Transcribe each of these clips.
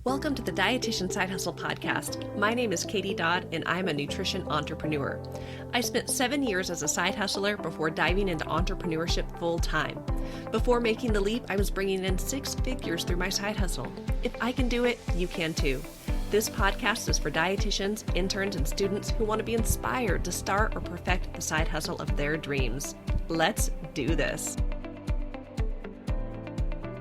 Welcome to the Dietitian Side Hustle podcast. My name is Katie Dodd, and I'm a nutrition entrepreneur. I spent 7 years as a side hustler before diving into entrepreneurship full time. Before making the leap, I was bringing in 6 figures through my side hustle. If I can do it, you can too. This podcast is for dietitians, interns, and students who want to be inspired to start or perfect the side hustle of their dreams. Let's do this.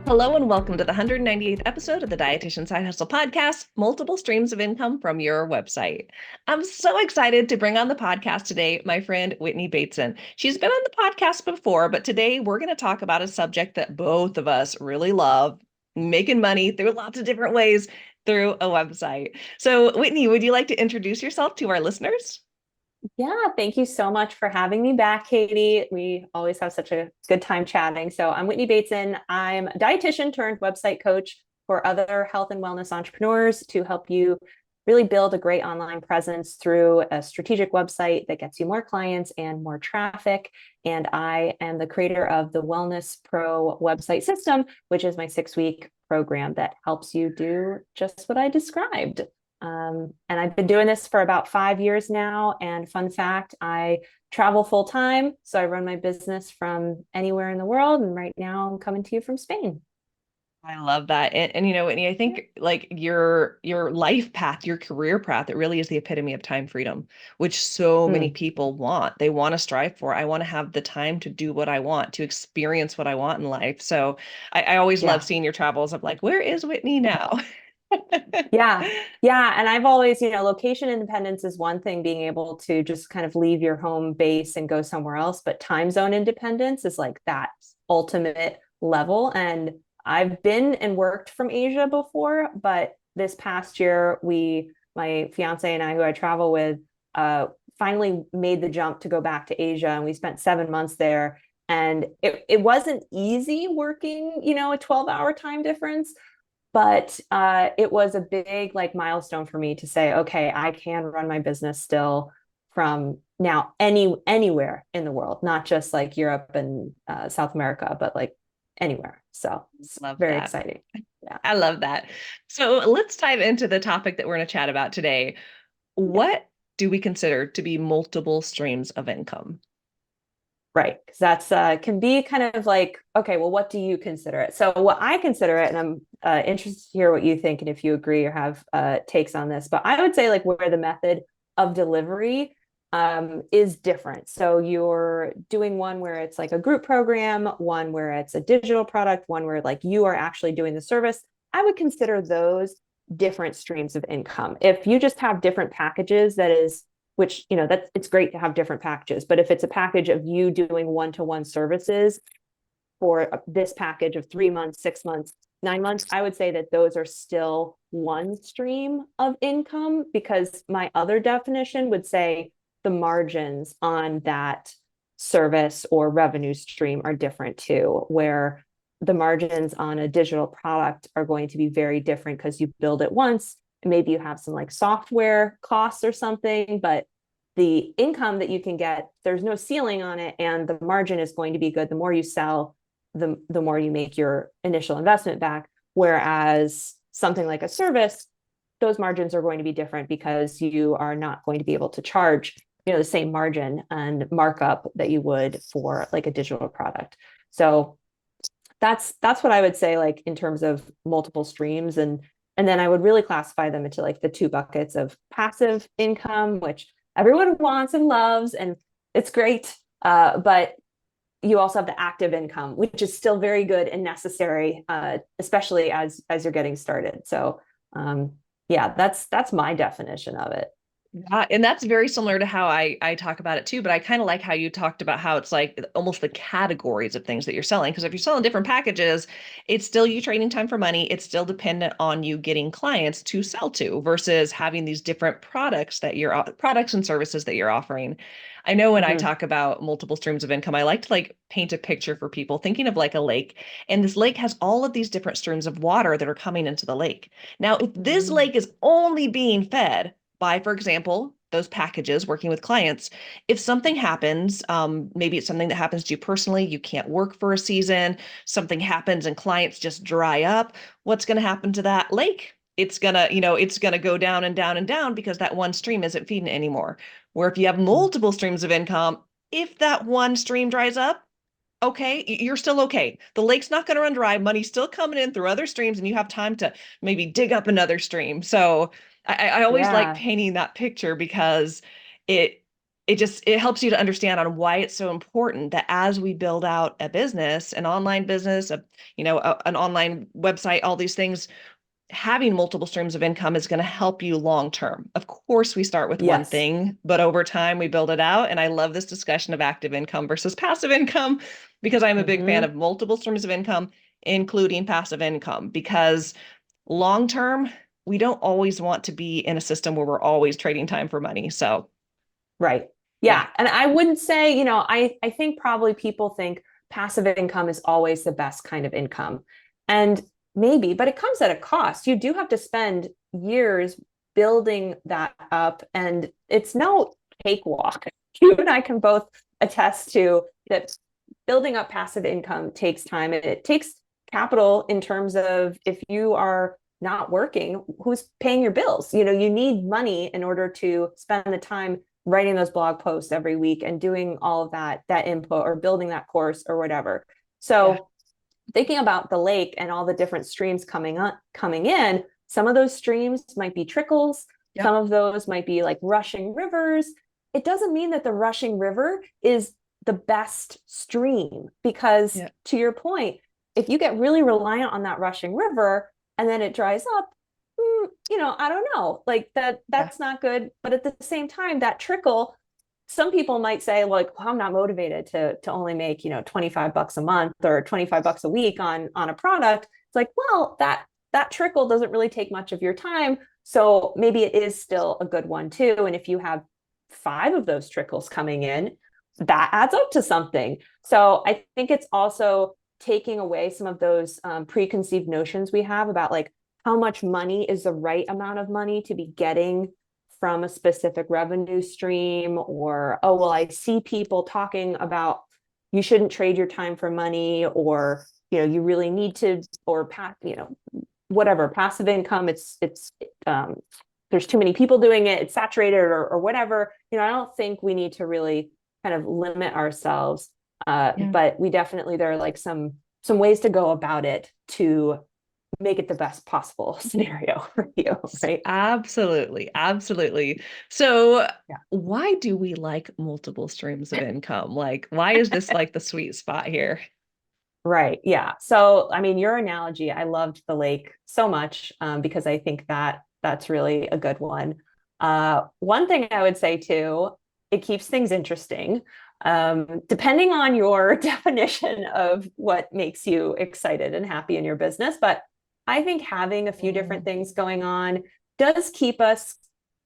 Hello and welcome to the 198th episode of the Dietitian Side Hustle Podcast, multiple streams of income from your website. I'm so excited to bring on the podcast today my friend Whitney Bateson. She's been on the podcast before, but today we're going to talk about a subject that both of us really love, making money through lots of different ways through a website. So Whitney, would you like to introduce yourself to our listeners? Yeah, thank you so much for having me back, Katie. We always have such a good time chatting. So I'm Whitney Bateson. I'm a dietitian turned website coach for other health and wellness entrepreneurs to help you really build a great online presence through a strategic website that gets you more clients and more traffic. And I am the creator of the Wellness Pro website system, which is my 6-week program that helps you do just what I described. And I've been doing this for about 5 years now. And fun fact, I travel full time. So I run my business from anywhere in the world. And right now I'm coming to you from Spain. I love that. And you know, Whitney, I think like your life path, your career path, it really is the epitome of time freedom, which so many Mm, people want. They want to strive for. I want to have the time to do what I want, to experience what I want in life. So I always love yeah. seeing your travels of like, where is Whitney now? Yeah. Yeah. And I've always, location independence is one thing, being able to just kind of leave your home base and go somewhere else. But time zone independence is like that ultimate level. And I've been and worked from Asia before, but this past year, my fiance and I, who I travel with, finally made the jump to go back to Asia. And we spent 7 months there. And it wasn't easy working, a 12-hour time difference, but it was a big like milestone for me to say, okay, I can run my business still from now anywhere in the world, not just like Europe and South America, but like anywhere. So it's Love very that. exciting. Yeah. I love that. So let's dive into the topic that we're going to chat about today. Yeah. What do we consider to be multiple streams of income? Right. Because that's can be kind of like, okay, well, what do you consider it? So what I consider it, and I'm interested to hear what you think and if you agree or have takes on this, but I would say like where the method of delivery is different. So you're doing one where it's like a group program, one where it's a digital product, one where like you are actually doing the service. I would consider those different streams of income. If you just have different packages, that is, which, that's, it's great to have different packages, but if it's a package of you doing one-to-one services for this package of 3 months, 6 months, 9 months, I would say that those are still one stream of income, because my other definition would say the margins on that service or revenue stream are different too, where the margins on a digital product are going to be very different because you build it once. Maybe you have some like software costs or something, but the income that you can get, there's no ceiling on it, and the margin is going to be good. The more you sell, the more you make your initial investment back. Whereas something like a service, those margins are going to be different because you are not going to be able to charge, the same margin and markup that you would for like a digital product. So that's what I would say, like in terms of multiple streams. And then I would really classify them into like the 2 buckets of passive income, which everyone wants and loves, and it's great. But you also have the active income, which is still very good and necessary, especially as you're getting started. So yeah, that's my definition of it. And that's very similar to how I talk about it too, but I kind of like how you talked about how it's like almost the categories of things that you're selling. Because if you're selling different packages, it's still you trading time for money. It's still dependent on you getting clients to sell to versus having these different products and services that you're offering. I know when I Mm-hmm. talk about multiple streams of income, I like to like paint a picture for people thinking of like a lake. And this lake has all of these different streams of water that are coming into the lake. Now, if this Mm-hmm. lake is only being fed by, for example, those packages working with clients. If something happens, maybe it's something that happens to you personally, you can't work for a season, something happens and clients just dry up, what's going to happen to that lake? it's gonna go down and down and down because that one stream isn't feeding it anymore. Where if you have multiple streams of income, if that one stream dries up, okay, you're still okay. The lake's not going to run dry. Money's still coming in through other streams, and you have time to maybe dig up another stream. So I always like Yeah. painting that picture because it it helps you to understand on why it's so important that as we build out a business, an online business, an online website, all these things, having multiple streams of income is going to help you long term. Of course, we start with one Yes. thing, but over time we build it out. And I love this discussion of active income versus passive income because I'm a big fan Hmm. of multiple streams of income, including passive income, because long term, we don't always want to be in a system where we're always trading time for money. So, Right. yeah. Yeah. And I wouldn't say, I think probably people think passive income is always the best kind of income. And maybe, but it comes at a cost. You do have to spend years building that up, and it's no cakewalk. You and I can both attest to that building up passive income takes time, and it takes capital in terms of if you are not working, who's paying your bills? You need money in order to spend the time writing those blog posts every week and doing all of that input or building that course or whatever. Yeah. So thinking about the lake and all the different streams coming in, some of those streams might be trickles, some Yep. of those might be like rushing rivers. It doesn't mean that the rushing river is the best stream, because Yeah. to your point, if you get really reliant on that rushing river and then it dries up, I don't know, like Yeah. that's not good. But at the same time, that trickle, some people might say, like, well, I'm not motivated to only make, $25 a month or $25 a week on a product. It's like, well, that trickle doesn't really take much of your time. So maybe it is still a good one too. And if you have 5 of those trickles coming in, that adds up to something. So I think it's also taking away some of those preconceived notions we have about like how much money is the right amount of money to be getting from a specific revenue stream. Or, oh, well, I see people talking about you shouldn't trade your time for money, or, you really need to, or whatever, passive income, um, there's too many people doing it, it's saturated, or whatever. I don't think we need to really kind of limit ourselves. Yeah. But we definitely, there are like some ways to go about it to make it the best possible scenario for you, right? Absolutely. Absolutely. So, Yeah. why do we like multiple streams of income? Like, why is this like the sweet spot here? Right. Yeah. So, I mean, your analogy, I loved the lake so much, because I think that's really a good one. One thing I would say too, it keeps things interesting, depending on your definition of what makes you excited and happy in your business. But I think having a few different Mm. things going on does keep us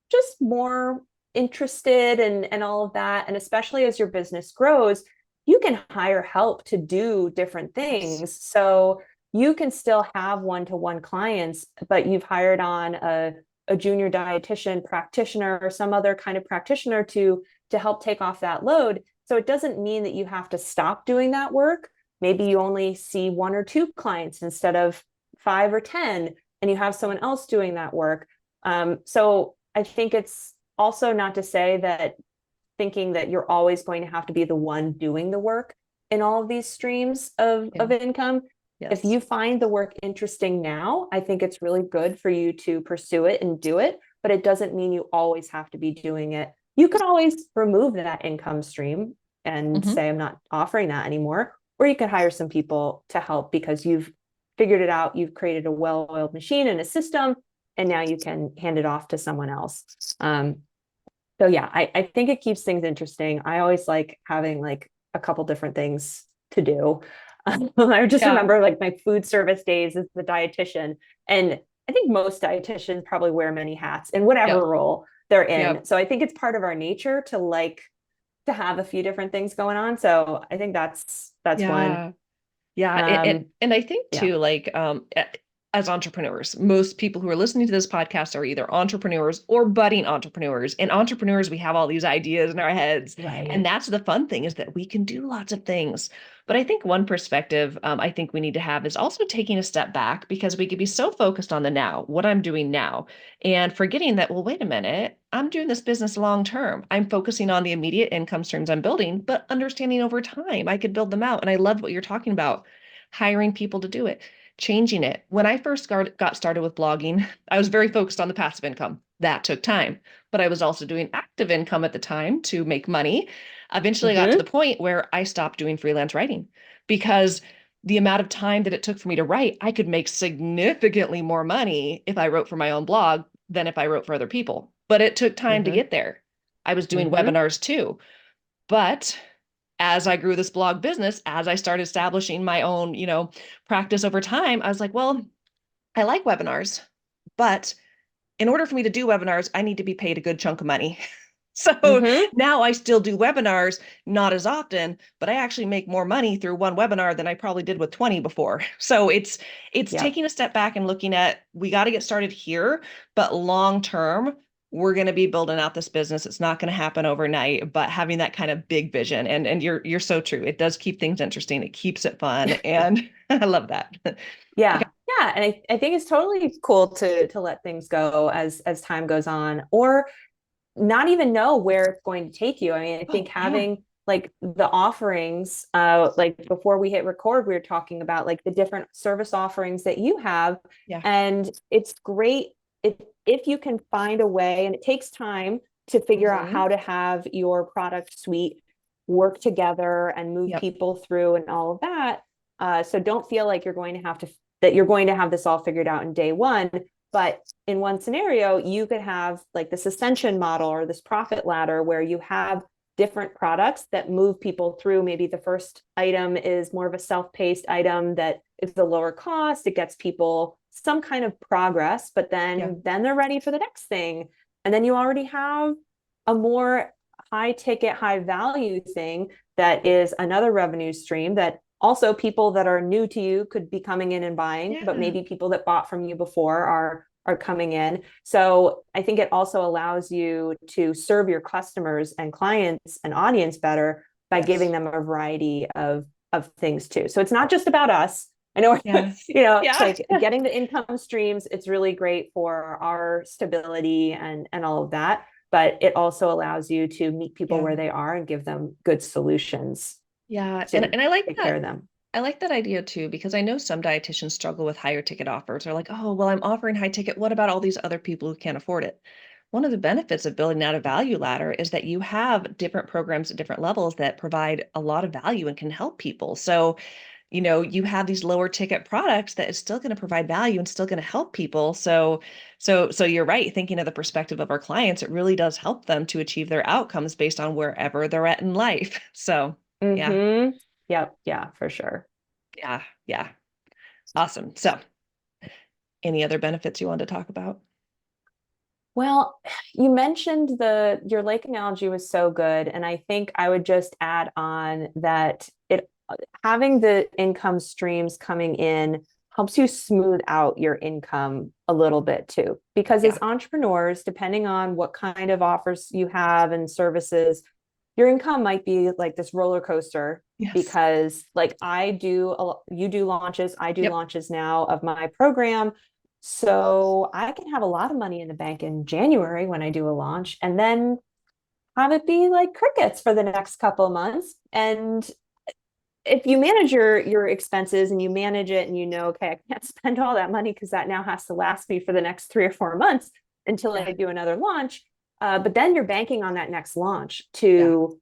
just more interested and all of that. And especially as your business grows, you can hire help to do different Yes. things. So you can still have one-to-one clients, but you've hired on a junior dietitian practitioner or some other kind of practitioner to help take off that load. So it doesn't mean that you have to stop doing that work. Maybe you only see 1 or 2 clients instead of 5 or 10, and you have someone else doing that work. So I think it's also not to say that thinking that you're always going to have to be the one doing the work in all of these streams Yeah. of income. If Yes. you find the work interesting now, I think it's really good for you to pursue it and do it, but it doesn't mean you always have to be doing it. You can always remove that income stream and Hmm. say, I'm not offering that anymore. Or you could hire some people to help because you've figured it out. You've created a well-oiled machine and a system, and now you can hand it off to someone else. So yeah, I think it keeps things interesting. I always like having like a couple different things to do. I just Yeah. remember like my food service days as the dietitian, and I think most dietitians probably wear many hats in whatever Yep. role they're in. Yep. So I think it's part of our nature to like to have a few different things going on. So I think that's one. Yeah. Yeah. And, Um, and, and I think yeah. too, like, as entrepreneurs. Most people who are listening to this podcast are either entrepreneurs or budding entrepreneurs. And entrepreneurs, we have all these ideas in our heads. And Right. that's the fun thing, is that we can do lots of things. But I think one perspective I think we need to have is also taking a step back, because we could be so focused on the now, what I'm doing now, and forgetting that, well, wait a minute, I'm doing this business long term. I'm focusing on the immediate income streams I'm building, but understanding over time I could build them out. And I love what you're talking about, hiring people to do it, changing it. When I first got started with blogging, I was very focused on the passive income. That took time, but I was also doing active income at the time to make money. Eventually, I got to the Mm-hmm. point where I stopped doing freelance writing, because the amount of time that it took for me to write, I could make significantly more money if I wrote for my own blog than if I wrote for other people. But it took time to Mm-hmm. get there. I was doing Mm-hmm. webinars too. But as I grew this blog business, as I started establishing my own, practice over time, I was like, well, I like webinars, but in order for me to do webinars, I need to be paid a good chunk of money. So Mm-hmm. now I still do webinars, not as often, but I actually make more money through one webinar than I probably did with 20 before. So it's Yep. taking a step back and looking at, we got to get started here, but long term, we're going to be building out this business. It's not going to happen overnight, but having that kind of big vision. And you're so true. It does keep things interesting. It keeps it fun. And I love that. Okay. Yeah. Yeah. And I think it's totally cool to let things go as time goes on, or not even know where it's going to take you. I mean, I think Oh, yeah. having like the offerings, like before we hit record, we were talking about like the different service offerings that you have. Yeah. And it's great if you can find a way, and it takes time to figure out Hmm. how to have your product suite work together and move Yep. people through and all of that. So don't feel like that you're going to have this all figured out in day one. But in one scenario, you could have like this ascension model or this profit ladder where you have different products that move people through. Maybe the first item is more of a self-paced item that is the lower cost. It gets people some kind of progress, but Yeah. then they're ready for the next thing. And then you already have a more high ticket, high value thing that is another revenue stream that also people that are new to you could be coming in and buying, but Yeah. maybe people that bought from you before are coming in. So I think it also allows you to serve your customers and clients and audience better by giving Yes. them a variety of things too. So it's not just about us. I know, Yeah. Yeah. like getting the income streams, it's really great for our stability and all of that. But it also allows you to meet people Yeah. where they are and give them good solutions Yeah. And to I like take care that. of them. I like that idea too, because I know some dietitians struggle with higher ticket offers. They're like, oh, well, I'm offering high ticket. What about all these other people who can't afford it? One of the benefits of building out a value ladder is that you have different programs at different levels that provide a lot of value and can help people. So, you have these lower ticket products that is still going to provide value and still going to help people. So you're right. Thinking of the perspective of our clients, it really does help them to achieve their outcomes based on wherever they're at in life. So, yeah, Mm-hmm. Yep. Yeah, for sure. yeah, yeah. Awesome. So, any other benefits you want to talk about? Well, you mentioned your lake analogy was so good, and I think I would just add on that it having the income streams coming in helps you smooth out your income a little bit too. Because as Yeah. entrepreneurs, depending on what kind of offers you have and services, your income might be like this roller coaster. Yes. Because like you do launches, I do Yep. launches now of my program. So I can have a lot of money in the bank in January when I do a launch, and then have it be like crickets for the next couple of months. And if you manage your expenses and you manage it and okay, I can't spend all that money because that now has to last me for the next 3 or 4 months until Yeah. I do another launch. But then you're banking on that next launch Yeah. to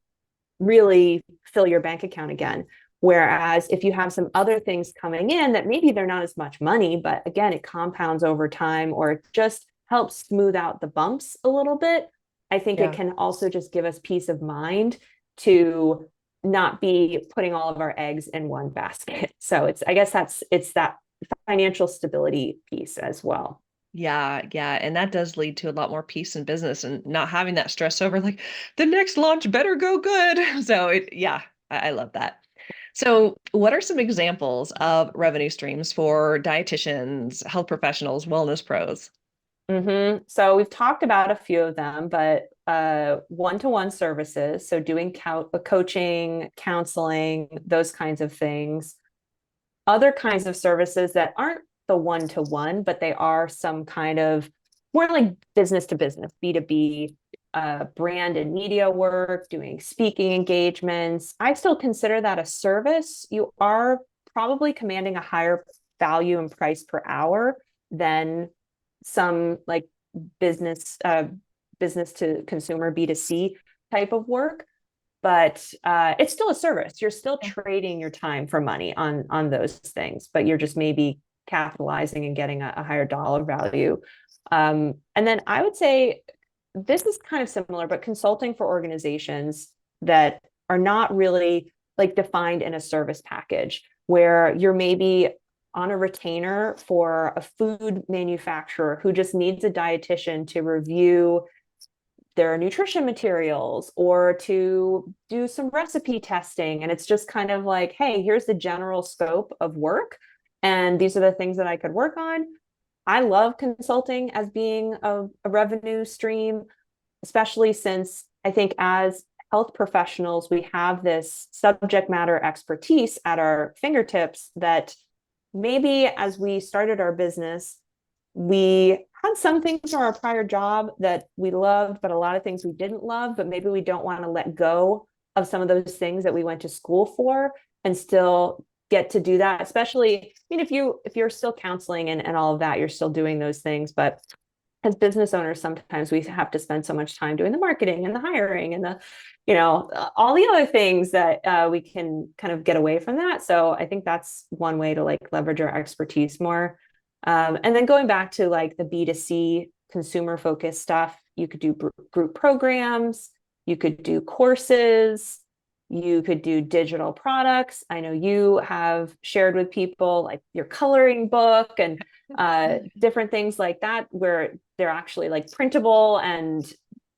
really fill your bank account again. Whereas if you have some other things coming in that maybe they're not as much money, but again, it compounds over time or it just helps smooth out the bumps a little bit. I think it Yeah. can also just give us peace of mind to not be putting all of our eggs in one basket. So I guess it's that financial stability piece as well. Yeah, yeah. And that does lead to a lot more peace in business and not having that stress over like the next launch better go good. So yeah, I love that. So, what are some examples of revenue streams for dietitians, health professionals, wellness pros? So we've talked about a few of them, but one-to-one services, so doing coaching, counseling, those kinds of things. Other kinds of services that aren't the one-to-one, but they are some kind of more like business to business, B2B, brand and media work, doing speaking engagements. I still consider that a service. You are probably commanding a higher value and price per hour than some like business business to consumer B2C type of work, but it's still a service. You're still trading your time for money on those things, but you're just maybe capitalizing and getting a higher dollar value. And then I would say this is kind of similar, but consulting for organizations that are not really like defined in a service package, where you're maybe on a retainer for a food manufacturer who just needs a dietitian to review their nutrition materials or to do some recipe testing. And it's just kind of like, hey, here's the general scope of work. And these are the things that I could work on. I love consulting as being a revenue stream, especially since I think as health professionals, we have this subject matter expertise at our fingertips that maybe as we started our business, we had some things from our prior job that we loved, but a lot of things we didn't love, but maybe we don't want to let go of some of those things that we went to school for and still get to do that. Especially, I mean, if you're still counseling and all of that, you're still doing those things. But as business owners, sometimes we have to spend so much time doing the marketing and the hiring and the, all the other things that we can kind of get away from that. So I think that's one way to like leverage our expertise more. And then going back to like the B2C consumer focused stuff, you could do group programs, you could do courses, you could do digital products. I know you have shared with people like your coloring book and different things like that, where they're actually like printable and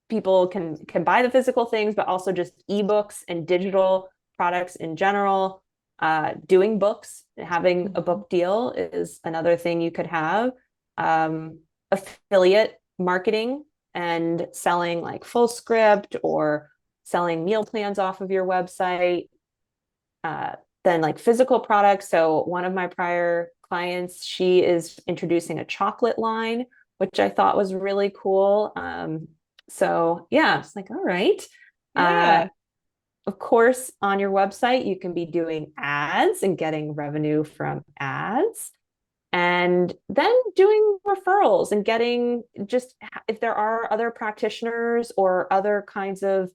people can buy the physical things, but also just ebooks and digital products in general. Doing books, having a book deal is another thing you could have. Affiliate marketing and selling like full script or selling meal plans off of your website. Then like physical products. So one of my prior clients, she is introducing a chocolate line, which I thought was really cool. So yeah, it's like, all right. Yeah. Of course, on your website, you can be doing ads and getting revenue from ads, and then doing referrals and getting just if there are other practitioners or other kinds of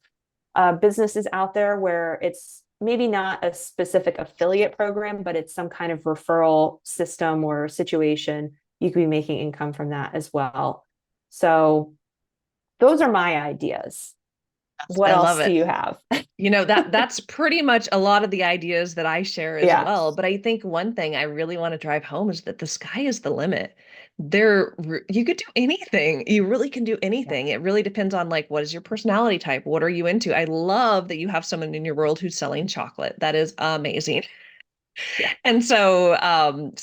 businesses out there where it's maybe not a specific affiliate program, but it's some kind of referral system or situation, you could be making income from that as well. So those are my ideas. What I love else do it. you have? That's pretty much a lot of the ideas that I share as Yeah. well. But I think one thing I really want to drive home is that the sky is the limit. You could do anything. You really can do Yeah. anything. It really depends on like what is your personality type? What are you into? I love that you have someone in your world who's selling chocolate. That is amazing. Yeah. And so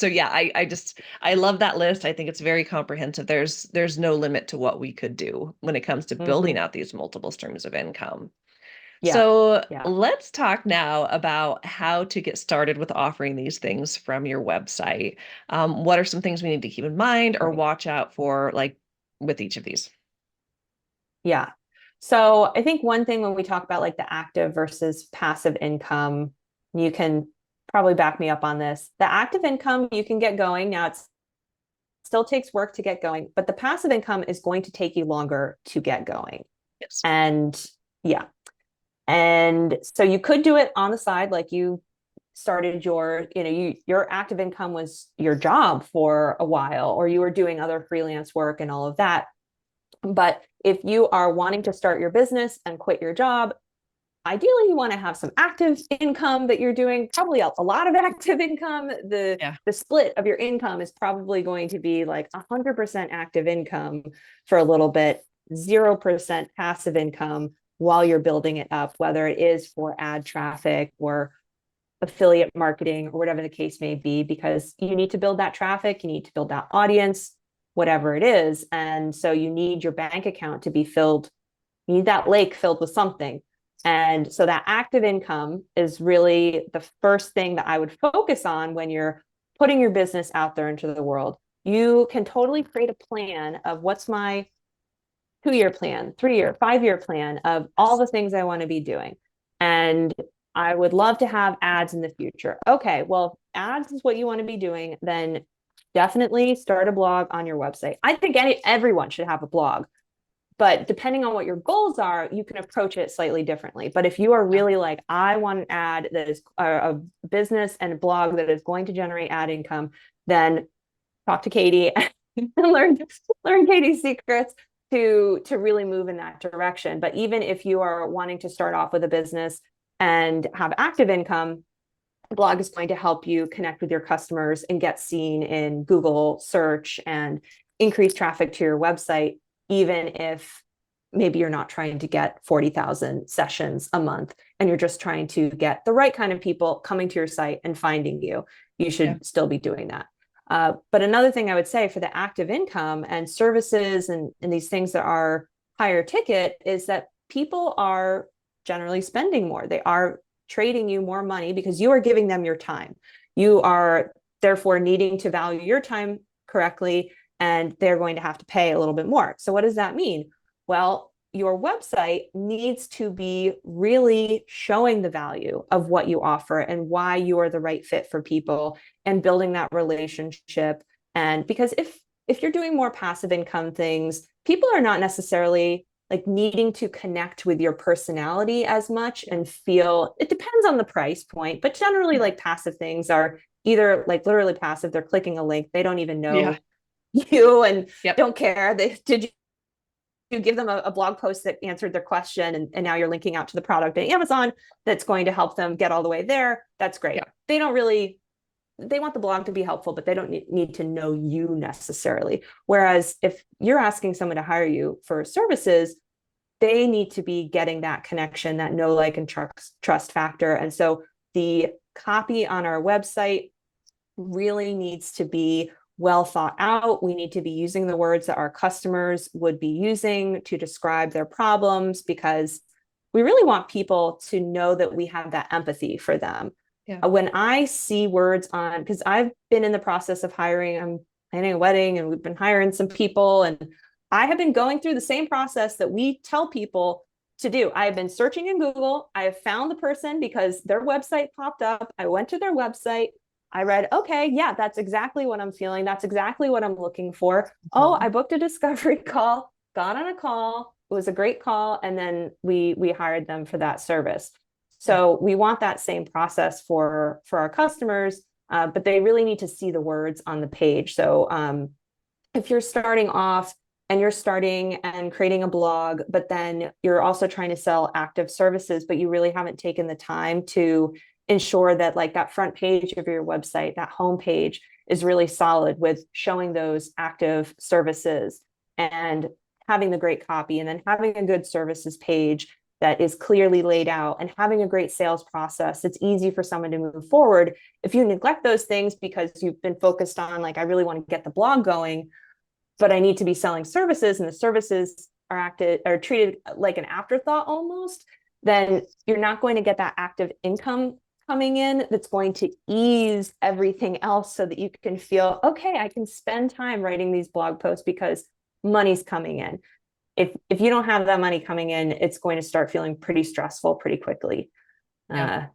yeah, I love that list. I think it's very comprehensive. There's no limit to what we could do when it comes to building Hmm. out these multiple streams of income. Yeah. So Yeah. let's talk now about how to get started with offering these things from your website. What are some things we need to keep in mind or Right. watch out for, like with each of these? Yeah. So I think one thing when we talk about like the active versus passive income, you can probably back me up on this. The active income, you can get going. Now it still takes work to get going, but the passive income is going to take you longer to get going. Yes. And yeah. And so you could do it on the side, like you started your active income was your job for a while, or you were doing other freelance work and all of that. But if you are wanting to start your business and quit your job, ideally you want to have some active income that you're doing, probably a lot of active income. Yeah. The split of your income is probably going to be like 100% active income for a little bit, 0% passive income while you're building it up, whether it is for ad traffic or affiliate marketing or whatever the case may be, because you need to build that traffic, you need to build that audience, whatever it is. And so you need your bank account to be filled. You need that lake filled with something. And so that active income is really the first thing that I would focus on when you're putting your business out there into the world. You can totally create a plan of what's my 2-year plan, 3-year, 5-year plan of all the things I want to be doing. And I would love to have ads in the future. Okay, well, ads is what you want to be doing, then definitely start a blog on your website. I think everyone should have a blog, but depending on what your goals are, you can approach it slightly differently. But if you are really like, I want an ad that is a business and a blog that is going to generate ad income, then talk to Katie and learn Katie's secrets to really move in that direction. But even if you are wanting to start off with a business and have active income, the blog is going to help you connect with your customers and get seen in Google search and increase traffic to your website, even if maybe you're not trying to get 40,000 sessions a month and you're just trying to get the right kind of people coming to your site and finding you. You should still be doing that. But another thing I would say for the active income and services and these things that are higher ticket is that people are generally spending more. They are trading you more money because you are giving them your time. You are therefore needing to value your time correctly, and they're going to have to pay a little bit more. So what does that mean? Well, your website needs to be really showing the value of what you offer and why you are the right fit for people and building that relationship. And because if you're doing more passive income things, people are not necessarily like needing to connect with your personality as much and feel, it depends on the price point, but generally like passive things are either like literally passive, they're clicking a link, they don't even know you and don't care. Did you give them a blog post that answered their question, and now you're linking out to the product at Amazon that's going to help them get all the way there. That's great. They don't really, they want the blog to be helpful, but they don't need to know you necessarily. Whereas if you're asking someone to hire you for services, they need to be getting that connection, that know, like, and trust factor. And so the copy on our website really needs to be well thought out. We need to be using the words that our customers would be using to describe their problems, because we really want people to know that we have that empathy for them. When I see words on, because I've been in the process of hiring, I'm planning a wedding and we've been hiring some people, and I have been going through the same process that we tell people to do. I have been searching in Google. I have found the person because their website popped up. I went to their website. I read, okay, yeah, that's exactly what I'm feeling. That's exactly what I'm looking for. Oh, I booked a discovery call, got on a call. It was a great call. And then we hired them for that service. So we want that same process for our customers, but they really need to see the words on the page. So if you're starting off and you're starting and creating a blog, but then you're also trying to sell active services, but you really haven't taken the time to ensure that like that front page of your website, that home page is really solid with showing those active services and having the great copy, and then having a good services page that is clearly laid out and having a great sales process. It's easy for someone to move forward. If you neglect those things because you've been focused on like, I really want to get the blog going, but I need to be selling services, and the services are treated like an afterthought almost, then you're not going to get that active income coming in that's going to ease everything else so that you can feel, okay, I can spend time writing these blog posts because money's coming in. If you don't have that money coming in, it's going to start feeling pretty stressful pretty quickly. Yeah.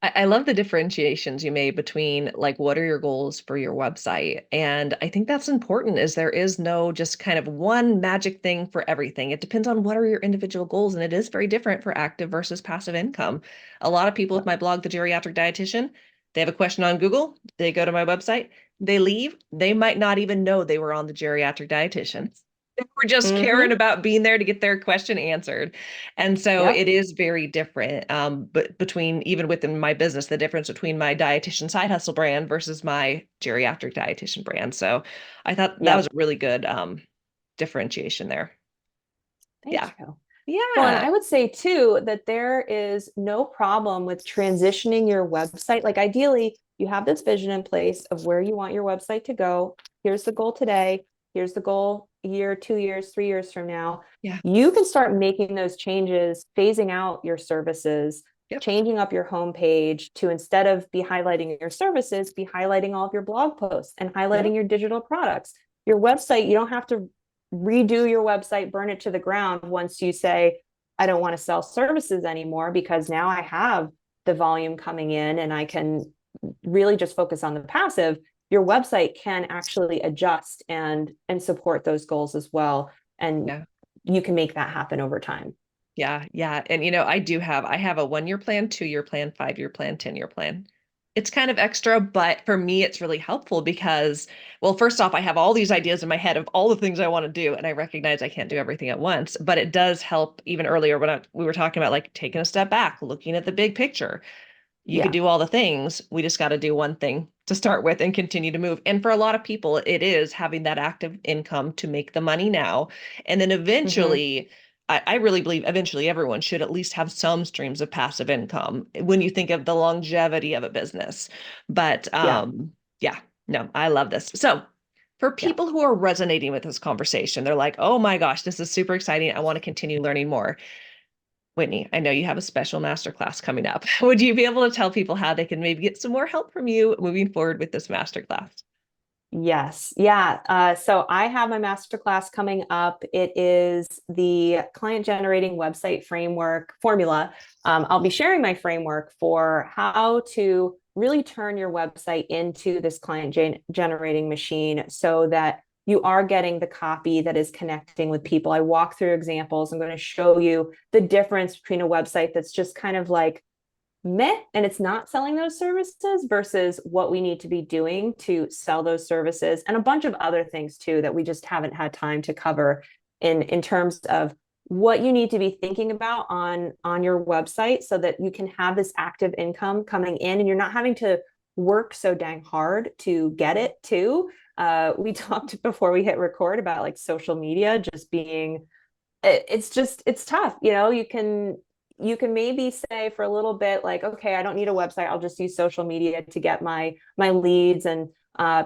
I love the differentiations you made between like, what are your goals for your website? And I think that's important, is there is no just kind of one magic thing for everything. It depends on what are your individual goals. And it is very different for active versus passive income. A lot of people with my blog, The Geriatric Dietitian, they have a question on Google, they go to my website, they leave, they might not even know they were on The Geriatric Dietitian. They were just caring about being there to get their question answered. And so it is very different. But between, even within my business, the difference between my dietitian side hustle brand versus my geriatric dietitian brand. So I thought that was a really good differentiation there. Thank you. Well, and Yeah. I would say too that there is no problem with transitioning your website. Like ideally, you have this vision in place of where you want your website to go. Here's the goal today. Here's the goal a year, 2 years, 3 years from now. Yeah. You can start making those changes, phasing out your services, Yep. changing up your homepage to, instead of be highlighting your services, be highlighting all of your blog posts and highlighting Yep. your digital products. Your website, you don't have to redo your website, burn it to the ground once you say, I don't want to sell services anymore, because now I have the volume coming in and I can really just focus on the passive. Your website can actually adjust and support those goals as well. And Yeah. you can make that happen over time. Yeah, yeah. And I have a 1 year plan, 2 year plan, 5 year plan, 10 year plan. It's kind of extra, but for me, it's really helpful because, well, first off, I have all these ideas in my head of all the things I want to do, and I recognize I can't do everything at once. But it does help even earlier when we were talking about like taking a step back, looking at the big picture. You could Yeah. do all the things. We just got to do one thing to start with and continue to move. And for a lot of people, it is having that active income to make the money now. And then Mm-hmm. eventually, I really believe eventually everyone should at least have some streams of passive income when you think of the longevity of a business. But Yeah. yeah, no, I love this. So for Yeah. people who are resonating with this conversation, they're like, oh my gosh, this is super exciting. I want to continue learning more. Whitney, I know you have a special masterclass coming up. Would you be able to tell people how they can maybe get some more help from you moving forward with this masterclass? Yes. Yeah. So I have my masterclass coming up. It is the client generating website framework formula. I'll be sharing my framework for how to really turn your website into this client generating machine so that you are getting the copy that is connecting with people. I walk through examples. I'm going to show you the difference between a website that's just kind of like meh and it's not selling those services versus what we need to be doing to sell those services, and a bunch of other things too that we just haven't had time to cover in terms of what you need to be thinking about on your website so that you can have this active income coming in and you're not having to work so dang hard to get it too. We talked before we hit record about like social media just being, it's just, it's tough. You can maybe say for a little bit like, okay, I don't need a website, I'll just use social media to get my leads and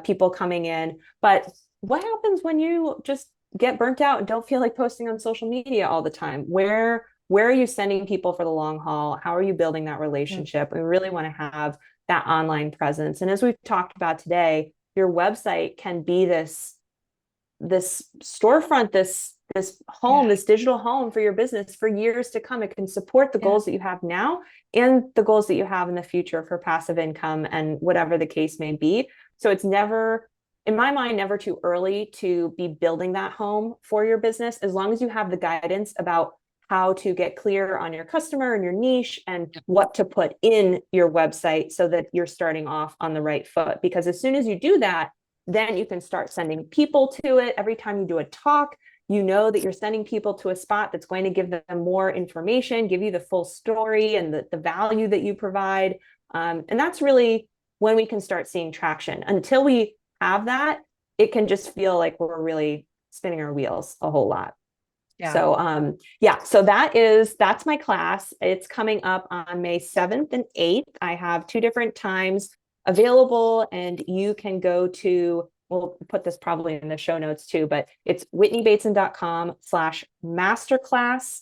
people coming in. But what happens when you just get burnt out and don't feel like posting on social media all the time? Where are you sending people for the long haul? How are you building that Yeah. relationship? We really want to have that online presence, and as we've talked about today, your website can be this storefront, this home, Yeah. this digital home for your business for years to come. It can support the Yeah. goals that you have now and the goals that you have in the future for passive income and whatever the case may be. So it's never, in my mind, never too early to be building that home for your business, as long as you have the guidance about how to get clear on your customer and your niche and what to put in your website so that you're starting off on the right foot. Because as soon as you do that, then you can start sending people to it. Every time you do a talk, you know that you're sending people to a spot that's going to give them more information, give you the full story and the value that you provide. And that's really when we can start seeing traction. Until we have that, it can just feel like we're really spinning our wheels a whole lot. Yeah. So yeah, so that's my class. It's coming up on May 7th and 8th. I have two different times available, and you can go to, we'll put this probably in the show notes too, but it's whitneybateson.com/masterclass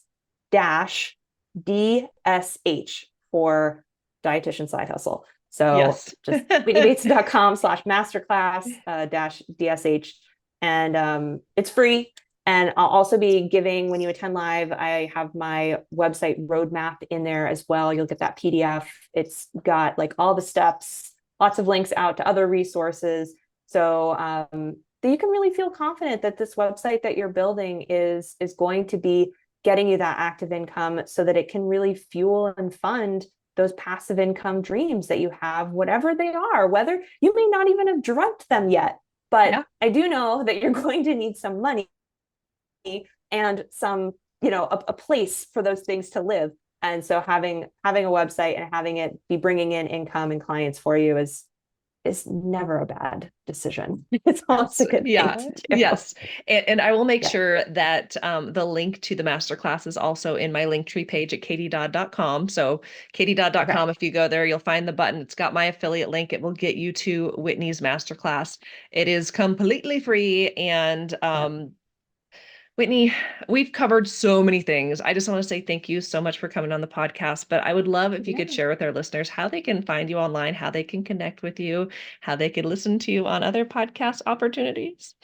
dash DSH for dietitian side hustle. So Yes. just whitneybateson.com/masterclass dash DSH. And it's free. And I'll also be giving, when you attend live, I have my website roadmap in there as well. You'll get that PDF. It's got like all the steps, lots of links out to other resources. So that you can really feel confident that this website that you're building is going to be getting you that active income so that it can really fuel and fund those passive income dreams that you have, whatever they are, whether you may not even have dreamt them yet. But Yeah. I do know that you're going to need some money and some, a place for those things to live. And so having a website and having it be bringing in income and clients for you is never a bad decision. It's always a good thing Yeah, to do. yes. And I will make Yeah. sure that the link to the masterclass is also in my Linktree page at katiedodd.com. So Okay. katiedodd.com, if you go there, you'll find the button. It's got my affiliate link. It will get you to Whitney's masterclass. It is completely free. And Yeah. Whitney, we've covered so many things. I just want to say thank you so much for coming on the podcast. But I would love if you could Yeah. share with our listeners how they can find you online, how they can connect with you, how they could listen to you on other podcast opportunities.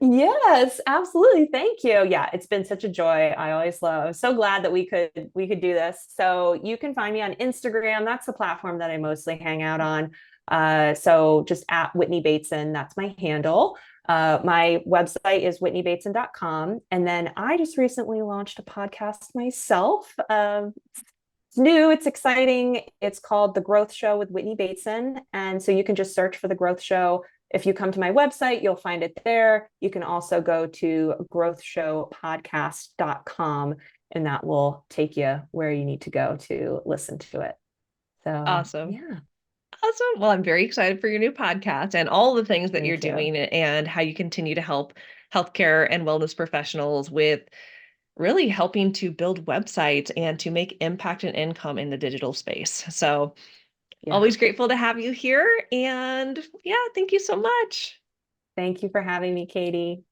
Yes, absolutely. Thank you. Yeah, it's been such a joy. I always love. I'm so glad that we could do this. So you can find me on Instagram. That's the platform that I mostly hang out on. So just at Whitney Bateson, that's my handle. My website is whitneybateson.com. And then I just recently launched a podcast myself. It's new, it's exciting. It's called The Growth Show with Whitney Bateson. And so you can just search for The Growth Show. If you come to my website, you'll find it there. You can also go to growthshowpodcast.com, and that will take you where you need to go to listen to it. So, Awesome. yeah, Awesome. Well, I'm very excited for your new podcast and all the things that you're thank you. doing and how you continue to help healthcare and wellness professionals with really helping to build websites and to make impact and income in the digital space. So, Yeah, always grateful to have you here. And yeah, thank you so much. thank you for having me, Katie.